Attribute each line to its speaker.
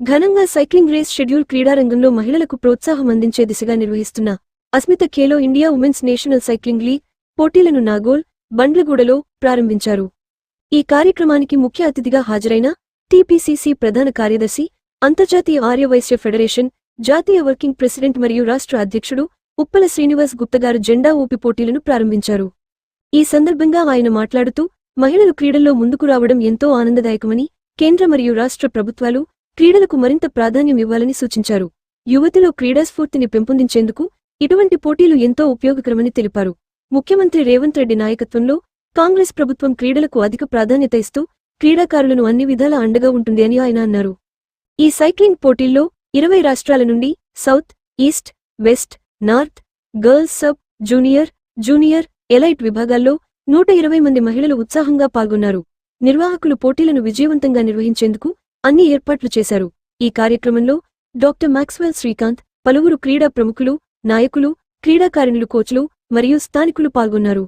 Speaker 1: ఘనంగా cycling race schedule క్రీడారంగంలో మహిళలకు ప్రోత్సాహం అందించే దిశగా నిర్వహిస్తున్న Asmita Khelo India women's national cycling league పోటీలను నాగోల్, బండ్లగూడలో ప్రారంభించారు. ఈ కార్యక్రమానికి ముఖ్య అతిథిగా హాజరైన టీపీసీసీ ప్రధాన కార్యదర్శి, అంతర్జాతీయ ఆర్యవైశ్య ఫెడరేషన్ జాతీయ వర్కింగ్ ప్రెసిడెంట్ మరియు రాష్ట్ర అధ్యక్షుడు ఉప్పల శ్రీనివాస్ గుప్తగారు జెండా ఊపి పోటీలను ప్రారంభించారు. ఈ సందర్భంగా ఆయన మాట్లాడుతూ, మహిళలు క్రీడల్లో ముందుకు రావడం ఎంతో ఆనందదాయకమని, కేంద్ర మరియు రాష్ట్ర ప్రభుత్వాలు క్రీడలకు మరింత ప్రాధాన్యం ఇవ్వాలని సూచించారు. యువతిలో క్రీడాస్ఫూర్తిని పెంపొందించేందుకు ఇటువంటి పోటీలు ఎంతో ఉపయోగకరమని తెలిపారు. ముఖ్యమంత్రి రేవంత్ రెడ్డి నాయకత్వంలో కాంగ్రెస్ ప్రభుత్వం క్రీడలకు అధిక ప్రాధాన్యత ఇస్తూ క్రీడాకారులను అన్ని విధాలా అండగా ఉంటుంది అని ఆయన అన్నారు. ఈ సైక్లింగ్ పోటీల్లో 20 రాష్ట్రాల నుండి south, east, west, north, girls sub junior, elite విభాగాల్లో 120 మంది మహిళలు ఉత్సాహంగా పాల్గొన్నారు. నిర్వాహకులు పోటీలను విజయవంతంగా నిర్వహించేందుకు అన్ని ఏర్పాట్లు చేశారు. ఈ కార్యక్రమంలో డాక్టర్ మాక్స్వెల్ శ్రీకాంత్, పలువురు క్రీడా ప్రముఖులు, నాయకులు, క్రీడాకారిణులు, కోచ్లు మరియు స్థానికులు పాల్గొన్నారు.